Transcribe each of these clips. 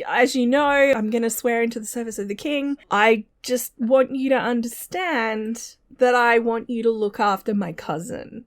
as you know, I'm going to swear into the service of the king. I just want you to understand that I want you to look after my cousin.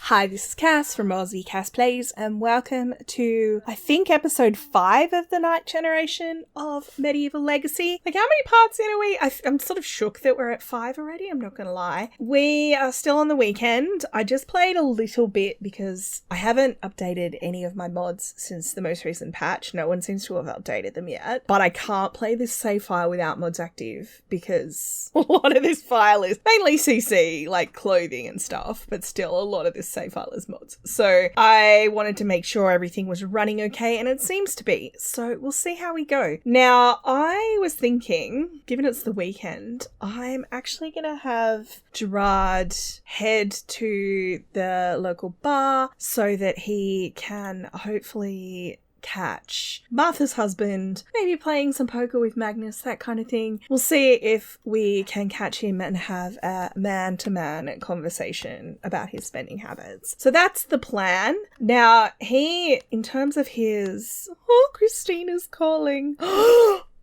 Hi, this is Cass from Aussie Cass Plays, and welcome to, I think, episode 5 of the Night Generation of Medieval Legacy. Like, how many parts in are we? I'm sort of shook that we're at 5 already, I'm not gonna lie. We are still on the weekend. I just played a little bit because I haven't updated any of my mods since the most recent patch. No one seems to have updated them yet. But I can't play this save file without mods active because a lot of this file is mainly CC, like clothing and stuff, but still a lot of this save file is mods. So I wanted to make sure everything was running okay, and it seems to be. So we'll see how we go. Now, I was thinking, given it's the weekend, I'm actually going to have Gerard head to the local bar so that he can hopefully catch Martha's husband, maybe playing some poker with Magnus, that kind of thing. We'll see if we can catch him and have a man-to-man conversation about his spending habits. So that's the plan. Now, in terms of his... Oh, Christina's calling.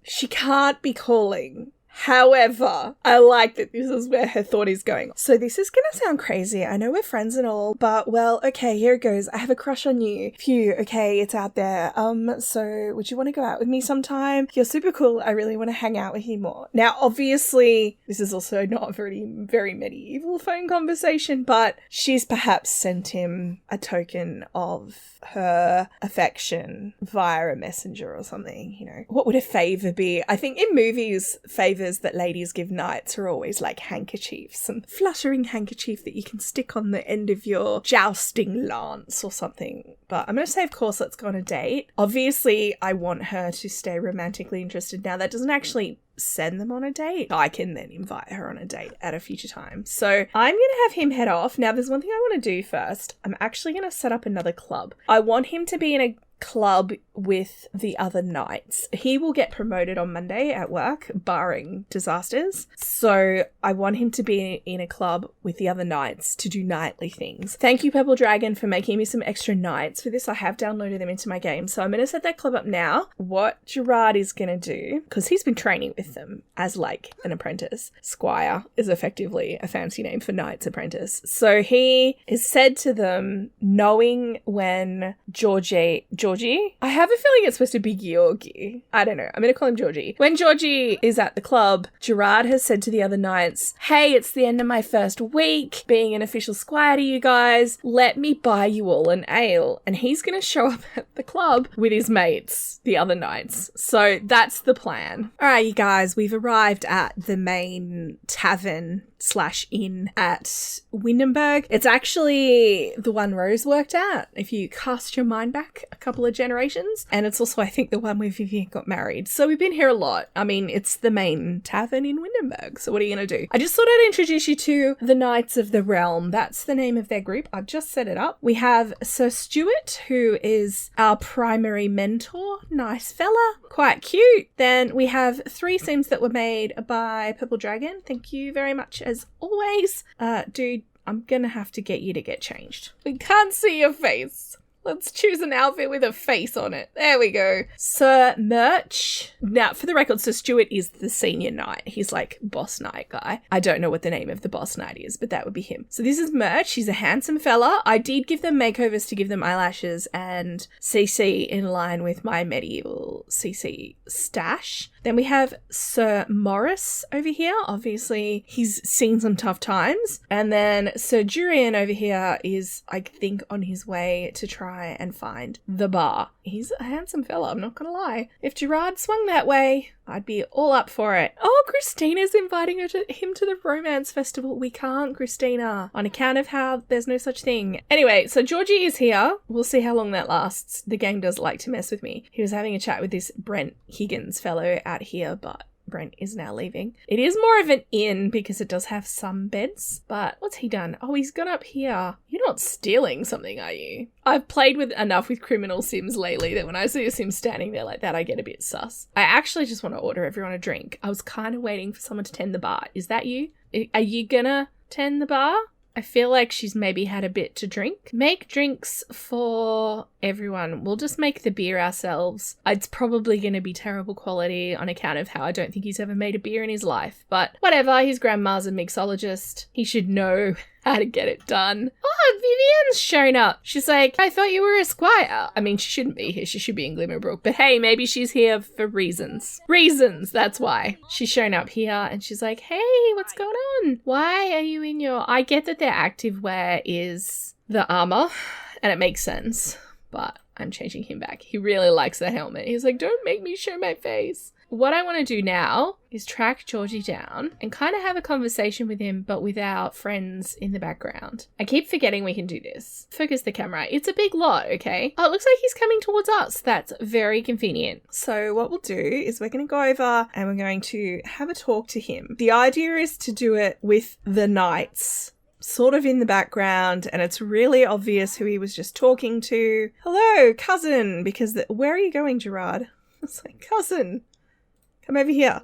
She can't be calling. However, I like that this is where her thought is going. So this is going to sound crazy. I know we're friends and all, but well, okay, here it goes. I have a crush on you. Phew, okay, it's out there. So would you want to go out with me sometime? You're super cool. I really want to hang out with you more. Now, obviously, this is also not a very medieval phone conversation, but she's perhaps sent him a token of her affection via a messenger or something, you know. What would a favour be? I think in movies, favours that ladies give knights are always like handkerchiefs, some fluttering handkerchief that you can stick on the end of your jousting lance or something. But I'm going to say, of course, let's go on a date. Obviously, I want her to stay romantically interested. Now, that doesn't actually send them on a date. I can then invite her on a date at a future time. So I'm going to have him head off. Now, there's one thing I want to do first. I'm actually going to set up another club. I want him to be in a club with the other knights. He will get promoted on Monday at work, barring disasters. So I want him to be in a club with the other knights to do knightly things. Thank you, Purple Dragon, for making me some extra knights for this. I have downloaded them into my game. So I'm going to set that club up now. What Gerard is going to do, because he's been training with them as like an apprentice. Squire is effectively a fancy name for knight's apprentice. So he is said to them, knowing when Georgie, I have a feeling it's supposed to be Georgie. I don't know. I'm going to call him Georgie. When Georgie is at the club, Gerard has said to the other knights, hey, it's the end of my first week being an official squire to you guys. Let me buy you all an ale. And he's going to show up at the club with his mates, the other knights. So that's the plan. All right, you guys, we've arrived at the main tavern / inn at Windenburg. It's actually the one Rose worked at, if you cast your mind back a couple of generations. And it's also, I think, the one where Vivian got married. So we've been here a lot. I mean, it's the main tavern in Windenburg. So what are you going to do? I just thought I'd introduce you to the Knights of the Realm. That's the name of their group. I've just set it up. We have Sir Stuart, who is our primary mentor. Nice fella. Quite cute. Then we have 3 sims that were made by Purple Dragon. Thank you very much as always. Dude, I'm gonna have to get you to get changed. We can't see your face. Let's choose an outfit with a face on it. There we go. Sir Murch. Now, for the record, Sir Stuart is the senior knight. He's like boss knight guy. I don't know what the name of the boss knight is, but that would be him. So this is Murch. He's a handsome fella. I did give them makeovers to give them eyelashes and CC in line with my medieval CC stash. Then we have Sir Morris over here. Obviously, he's seen some tough times. And then Sir Durian over here is, I think, on his way to try and find the bar. He's a handsome fella, I'm not gonna lie. If Gerard swung that way, I'd be all up for it. Oh, Christina's inviting him to the romance festival. We can't, Christina, on account of how there's no such thing. Anyway, so Georgie is here. We'll see how long that lasts. The game does like to mess with me. He was having a chat with this Brent Higgins fellow out here, but Brent is now leaving. It is more of an inn because it does have some beds, but what's he done? Oh, he's gone up here. You're not stealing something, are you? I've played with enough with criminal sims lately that when I see a sim standing there like that, I get a bit sus. I actually just want to order everyone a drink. I was kind of waiting for someone to tend the bar. Is that you? Are you gonna tend the bar? I feel like she's maybe had a bit to drink. Make drinks for everyone. We'll just make the beer ourselves. It's probably going to be terrible quality on account of how I don't think he's ever made a beer in his life. But whatever, his grandma's a mixologist. He should know how to get it done. Oh, Vivian's shown up. She's like, I thought you were a squire. I mean, she shouldn't be here. She should be in Glimmerbrook. But hey, maybe she's here for reasons. Reasons, that's why. She's shown up here and she's like, hey, what's going on? Why are you in your... I get that their active wear is the armor, and it makes sense. But I'm changing him back. He really likes the helmet. He's like, don't make me show my face. What I want to do now is track Georgie down and kind of have a conversation with him, but without friends in the background. I keep forgetting we can do this. Focus the camera. It's a big lot, okay? Oh, it looks like he's coming towards us. That's very convenient. So what we'll do is we're going to go over and we're going to have a talk to him. The idea is to do it with the knights sort of in the background, and it's really obvious who he was just talking to. Hello, cousin, because where are you going, Gerard? It's like, cousin. Come over here.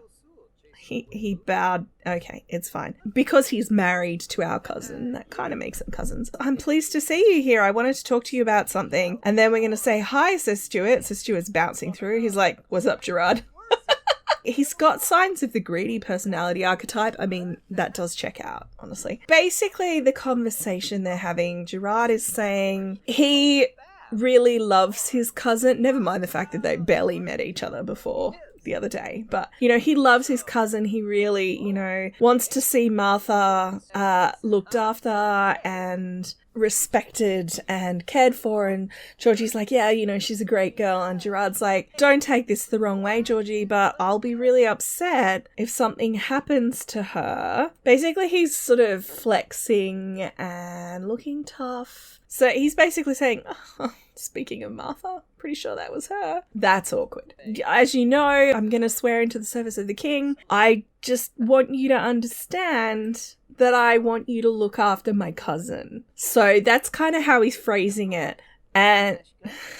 He bowed. Okay, it's fine. Because he's married to our cousin, that kind of makes them cousins. I'm pleased to see you here. I wanted to talk to you about something. And then we're going to say, hi, says Stuart. So Stuart's bouncing through. He's like, what's up, Gerard? He's got signs of the greedy personality archetype. I mean, that does check out, honestly. Basically, the conversation they're having, Gerard is saying he really loves his cousin. Never mind the fact that they barely met each other before the other day, but he loves his cousin. He really wants to see Martha looked after and respected and cared for, and Georgie's like, yeah, she's a great girl, and Gerard's like, don't take this the wrong way, Georgie, but I'll be really upset if something happens to her. Basically, he's sort of flexing and looking tough. So he's basically saying, oh, speaking of Martha, pretty sure that was her. That's awkward. As you know, I'm going to swear into the service of the king. I just want you to understand that I want you to look after my cousin. So that's kind of how he's phrasing it. And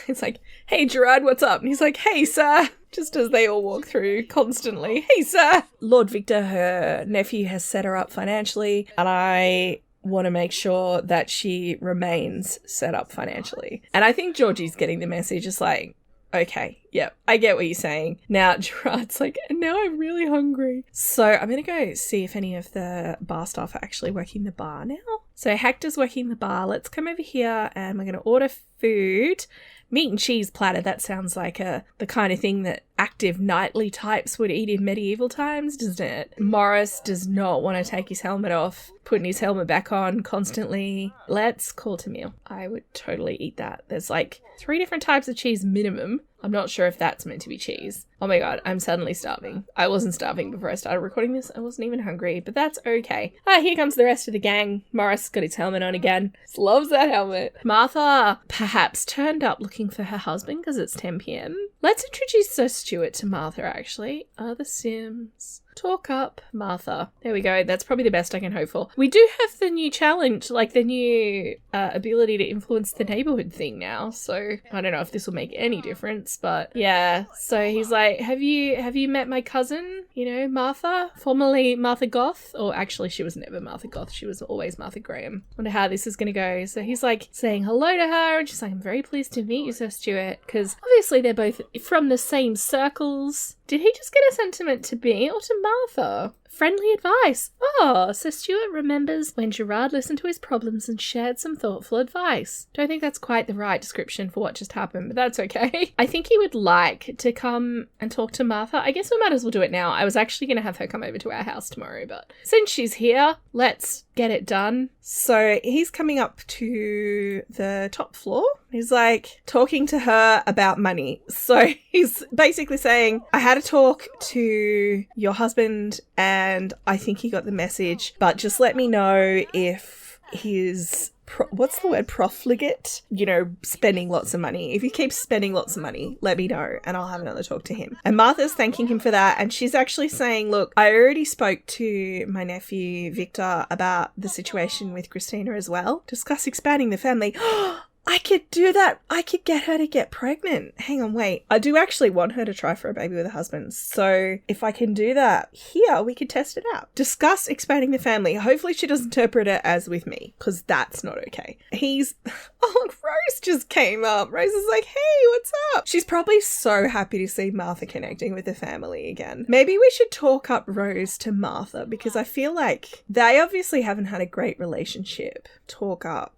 it's like, hey, Gerard, what's up? And he's like, hey, sir. Just as they all walk through constantly. Hey, sir. Lord Victor, her nephew, has set her up financially, and I want to make sure that she remains set up financially. And I think Georgie's getting the message. It's like, okay, yep, I get what you're saying. Now Gerard's like, now I'm really hungry. So I'm going to go see if any of the bar staff are actually working the bar now. So Hector's working the bar. Let's come over here and we're going to order food. Meat and cheese platter, that sounds like the kind of thing that active knightly types would eat in medieval times, doesn't it? Morris does not want to take his helmet off, putting his helmet back on constantly. Let's call it a meal. I would totally eat that. There's like 3 different types of cheese minimum. I'm not sure if that's meant to be cheese. Oh my god, I'm suddenly starving. I wasn't starving before I started recording this. I wasn't even hungry, but that's okay. Here comes the rest of the gang. Morris got his helmet on again. Just loves that helmet. Martha perhaps turned up looking for her husband because it's 10 p.m. Let's introduce Sir Stuart to Martha, actually. The Sims. Talk up, Martha. There we go. That's probably the best I can hope for. We do have the new challenge, like the new ability to influence the neighborhood thing now. So I don't know if this will make any difference, but yeah. So he's like, have you met my cousin? Martha, formerly Martha Goth, or actually she was never Martha Goth. She was always Martha Graham. Wonder how this is going to go. So he's like saying hello to her, and she's like, I'm very pleased to meet you, Sir Stuart, because obviously they're both from the same circles. Did he just get a sentiment to me or to Martha? Friendly advice. Oh, Sir Stuart remembers when Gerard listened to his problems and shared some thoughtful advice. Don't think that's quite the right description for what just happened, but that's okay. I think he would like to come and talk to Martha. I guess we might as well do it now. I was actually going to have her come over to our house tomorrow, but since she's here, let's get it done. So he's coming up to the top floor. He's like talking to her about money. So he's basically saying, I had a talk to your husband and I think he got the message, but just let me know if he's what's the word? Profligate? Spending lots of money. If he keeps spending lots of money, let me know and I'll have another talk to him. And Martha's thanking him for that. And she's actually saying, look, I already spoke to my nephew, Victor, about the situation with Christina as well. Discuss expanding the family. I could do that. I could get her to get pregnant. Hang on, wait. I do actually want her to try for a baby with a husband. So if I can do that here, we could test it out. Discuss expanding the family. Hopefully she doesn't interpret it as with me, because that's not okay. Oh, Rose just came up. Rose is like, hey, what's up? She's probably so happy to see Martha connecting with the family again. Maybe we should talk up Rose to Martha, because I feel like they obviously haven't had a great relationship. Talk up.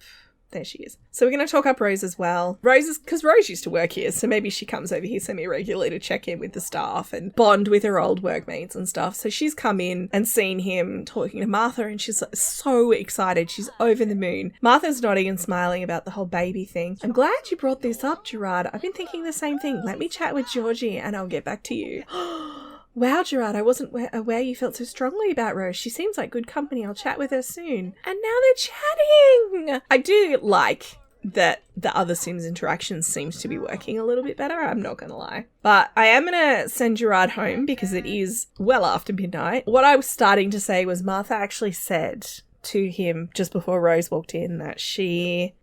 There she is. So we're going to talk up Rose as well. Because Rose used to work here, so maybe she comes over here semi-regularly to check in with the staff and bond with her old workmates and stuff. So she's come in and seen him talking to Martha, and she's so excited. She's over the moon. Martha's nodding and smiling about the whole baby thing. I'm glad you brought this up, Gerard. I've been thinking the same thing. Let me chat with Georgie and I'll get back to you. Wow, Gerard, I wasn't aware you felt so strongly about Rose. She seems like good company. I'll chat with her soon. And now they're chatting. I do like that the other Sims interaction seems to be working a little bit better. I'm not going to lie. But I am going to send Gerard home because it is well after midnight. What I was starting to say was Martha actually said to him just before Rose walked in that she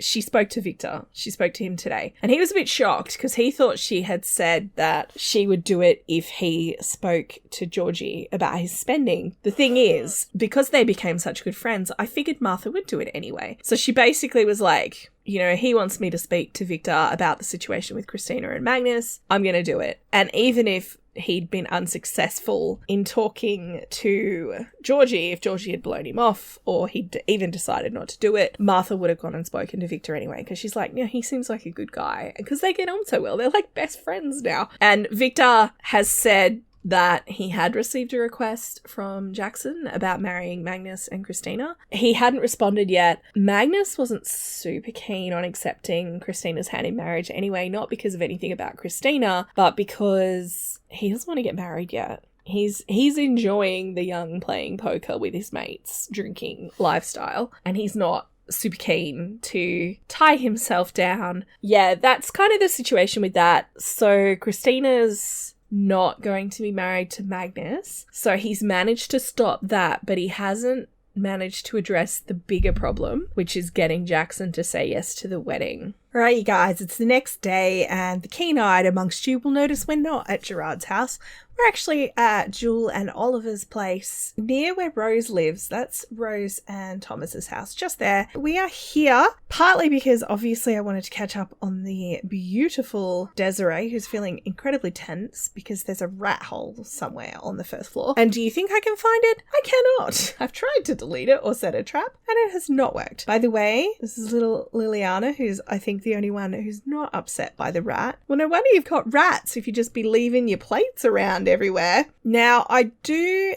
spoke to Victor. She spoke to him today. And he was a bit shocked because he thought she had said that she would do it if he spoke to Georgie about his spending. The thing is, because they became such good friends, I figured Martha would do it anyway. So she basically was like, you know, he wants me to speak to Victor about the situation with Christina and Magnus. I'm going to do it. And even if he'd been unsuccessful in talking to Georgie, if Georgie had blown him off or he'd even decided not to do it, Martha would have gone and spoken to Victor anyway, because she's like, yeah, he seems like a good guy, because they get on so well. They're like best friends now. And Victor has said that he had received a request from Jackson about marrying Magnus and Christina. He hadn't responded yet. Magnus wasn't super keen on accepting Christina's hand in marriage anyway, not because of anything about Christina, but because he doesn't want to get married yet. He's enjoying the young playing poker with his mates, drinking lifestyle, and he's not super keen to tie himself down. Yeah, that's kind of the situation with that. So Christina's not going to be married to Magnus, so he's managed to stop that, but he hasn't managed to address the bigger problem, which is getting Jackson to say yes to the wedding. Alright, you guys, it's the next day, and the keen-eyed amongst you will notice we're not at Gerard's house. We're actually at Jewel and Oliver's place, near where Rose lives. That's Rose and Thomas's house, just there. We are here, partly because obviously I wanted to catch up on the beautiful Desiree, who's feeling incredibly tense because there's a rat hole somewhere on the first floor. And do you think I can find it? I cannot. I've tried to delete it or set a trap, and it has not worked. By the way, this is little Liliana, who's, I think, the only one who's not upset by the rat. Well, no wonder you've got rats if you just be leaving your plates around everywhere. Now, I do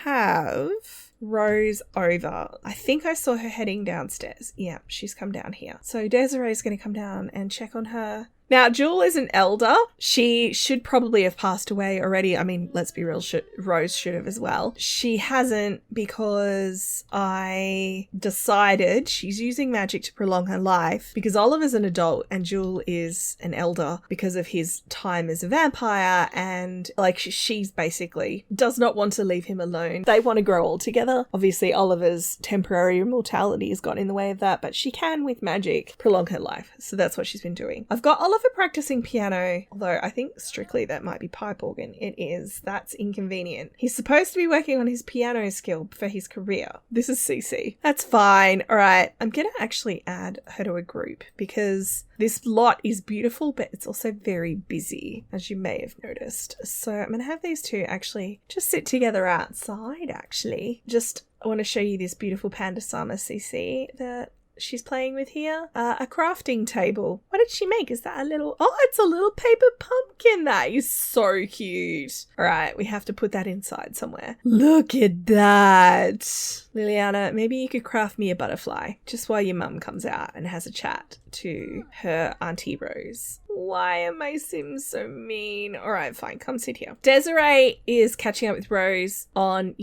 have Rose over. I think I saw her heading downstairs. Yeah, she's come down here. So Desiree's going to come down and check on her. Now, Jewel is an elder. She should probably have passed away already. I mean, let's be real, Rose should have as well. She hasn't, because I decided she's using magic to prolong her life, because Oliver's an adult and Jewel is an elder because of his time as a vampire, and like she's basically does not want to leave him alone. They want to grow old together. Obviously, Oliver's temporary immortality has got in the way of that, but she can, with magic, prolong her life. So that's what she's been doing. I've got Oliver practicing piano, although I think strictly that might be pipe organ. It is. That's inconvenient. He's supposed to be working on his piano skill for his career. This is CC. That's fine. All right. I'm going to actually add her to a group because this lot is beautiful, but it's also very busy, as you may have noticed. So I'm going to have these two actually just sit together outside, actually. I want to show you this beautiful Panda Sama CC that she's playing with here. A crafting table. What did she make? Is that a little... Oh, it's a little paper pumpkin. That is so cute. All right, we have to put that inside somewhere. Look at that. Liliana, maybe you could craft me a butterfly just while your mum comes out and has a chat to her Auntie Rose. Why are my Sims so mean? All right, fine. Come sit here. Desiree is catching up with Rose on,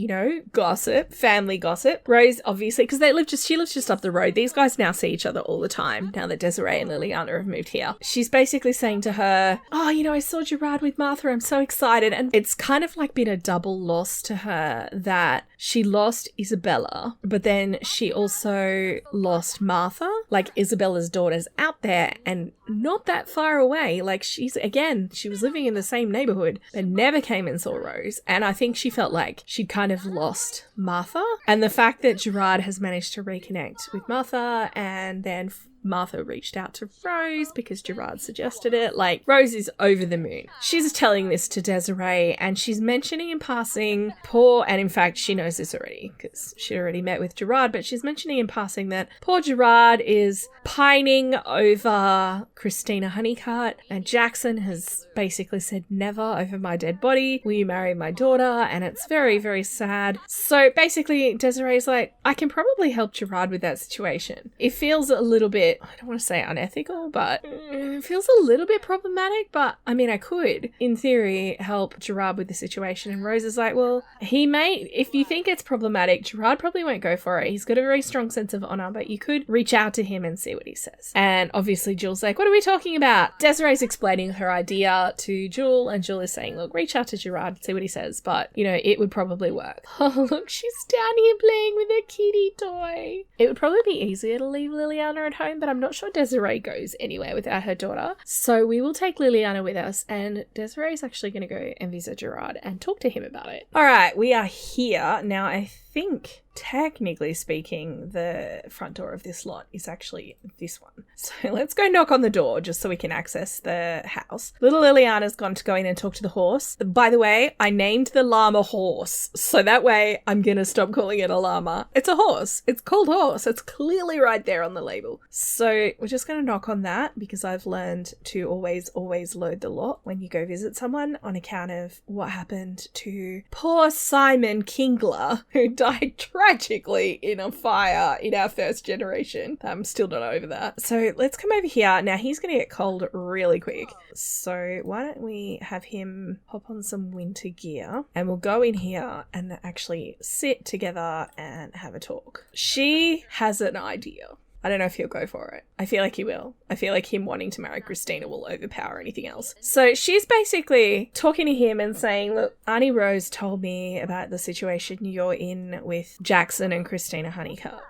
gossip, family gossip. Rose, obviously, because she lives just up the road. These guys now see each other all the time now that Desiree and Liliana have moved here. She's basically saying to her, I saw Gerard with Martha. I'm so excited. And it's kind of like been a double loss to her that she lost Isabella, but then she also lost Martha. Like, Isabella's daughter's out there and not that far away. Like, she was living in the same neighborhood, but never came and saw Rose. And I think she felt like she'd kind of lost Martha. And the fact that Gerard has managed to reconnect with Martha, and then Martha reached out to Rose because Gerard suggested it. Like, Rose is over the moon. She's telling this to Desiree, and she's mentioning in passing and in fact, she knows this already because she already met with Gerard, but she's mentioning in passing that poor Gerard is pining over Christina Honeycutt, and Jackson has basically said, never over my dead body will you marry my daughter, and it's very, very sad. So basically, Desiree's like, I can probably help Gerard with that situation. It feels a little bit, I don't want to say unethical, but it feels a little bit problematic, but I mean, I could, in theory, help Gerard with the situation. And Rose is like, well, he may, if you think it's problematic, Gerard probably won't go for it. He's got a very strong sense of honor, but you could reach out to him and see what he says. And obviously Jewel's like, what are we talking about? Desiree's explaining her idea to Jewel, and Jewel is saying, look, reach out to Gerard, see what he says, but, you know, it would probably work. Oh, look, she's down here playing with a kitty toy. It would probably be easier to leave Liliana at home, but I'm not sure Desiree goes anywhere without her daughter. So we will take Liliana with us, and Desiree's actually going to go and visit Gerard and talk to him about it. All right, we are here. Now, I think, technically speaking, the front door of this lot is actually this one. So let's go knock on the door just so we can access the house. Little Liliana's gone to go in and talk to the horse. By the way, I named the llama Horse, so that way I'm going to stop calling it a llama. It's a horse. It's called Horse. It's clearly right there on the label. So we're just going to knock on that because I've learned to always load the lot when you go visit someone on account of what happened to poor Simon Kingler, who died tragically in a fire in our first generation. I'm still not over that. So let's come over here. Now he's going to get cold really quick. So why don't we have him hop on some winter gear, and we'll go in here and actually sit together and have a talk. She has an idea. I don't know if he'll go for it. I feel like he will. I feel like him wanting to marry Christina will overpower anything else. So she's basically talking to him and saying, look, Auntie Rose told me about the situation you're in with Jackson and Christina Honeycutt.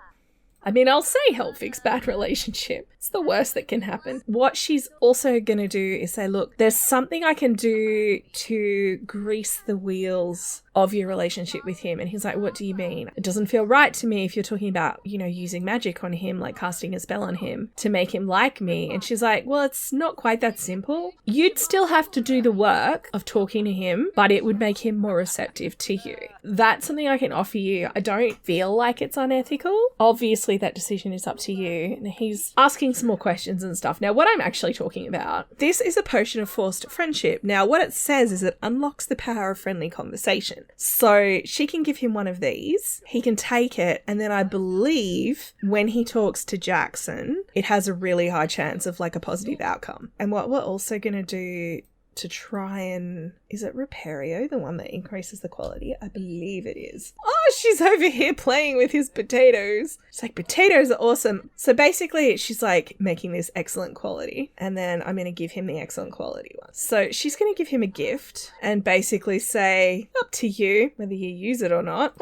I mean, I'll say help fix bad relationship. It's the worst that can happen. What she's also going to do is say, look, there's something I can do to grease the wheels of your relationship with him. And he's like, what do you mean? It doesn't feel right to me if you're talking about, you know, using magic on him, like casting a spell on him to make him like me. And she's like, well, it's not quite that simple. You'd still have to do the work of talking to him, but it would make him more receptive to you. That's something I can offer you. I don't feel like it's unethical. Obviously, that decision is up to you. And he's asking some more questions and stuff. Now, what I'm actually talking about, this is a potion of forced friendship. Now, what it says is it unlocks the power of friendly conversation. So she can give him one of these. He can take it. And then I believe when he talks to Jackson, it has a really high chance of like a positive outcome. And what we're also going to do to try and, is it Repario, the one that increases the quality? I believe it is. Oh, she's over here playing with his potatoes. She's like, potatoes are awesome. So basically she's like making this excellent quality, and then I'm going to give him the excellent quality one. So she's going to give him a gift and basically say, up to you whether you use it or not.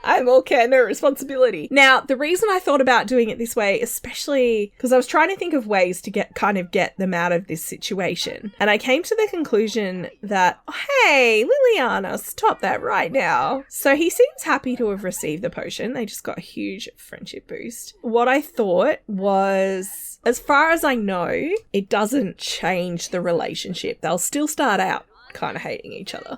I'm all care, no responsibility. Now, the reason I thought about doing it this way, especially because I was trying to think of ways to get them out of this situation. And I came to the conclusion that, hey, Liliana, stop that right now. So he seems happy to have received the potion. They just got a huge friendship boost. What I thought was, as far as I know, it doesn't change the relationship. They'll still start out kind of hating each other,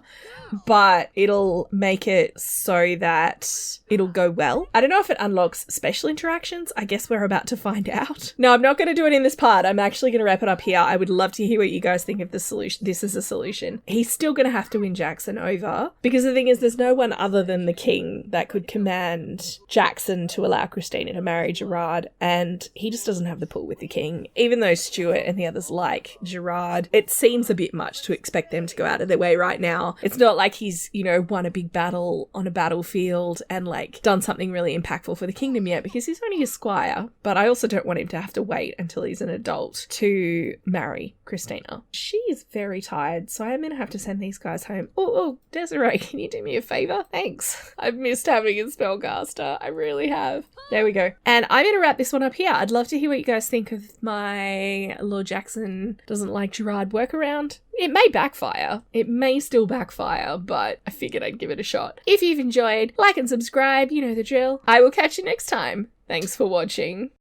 but it'll make it so that it'll go well. I don't know if it unlocks special interactions. I guess we're about to find out. No, I'm not going to do it in this part. I'm actually going to wrap it up here. I would love to hear what you guys think of the solution. This is a solution. He's still going to have to win Jackson over, because the thing is, there's no one other than the king that could command Jackson to allow Christina to marry Gerard, and he just doesn't have the pull with the king. Even though Stuart and the others like Gerard, it seems a bit much to expect them to go go out of their way right now. It's not like he's, you know, won a big battle on a battlefield and like done something really impactful for the kingdom yet, because he's only a squire. But I also don't want him to have to wait until he's an adult to marry Christina. She is very tired, so I'm gonna have to send these guys home. Oh, Desiree, can you do me a favor? Thanks. I've missed having a spellcaster. I really have. There we go. And I'm gonna wrap this one up here. I'd love to hear what you guys think of my Lord Jackson doesn't like Gerard workaround. It may backfire. It may still backfire, but I figured I'd give it a shot. If you've enjoyed, like and subscribe, you know the drill. I will catch you next time. Thanks for watching.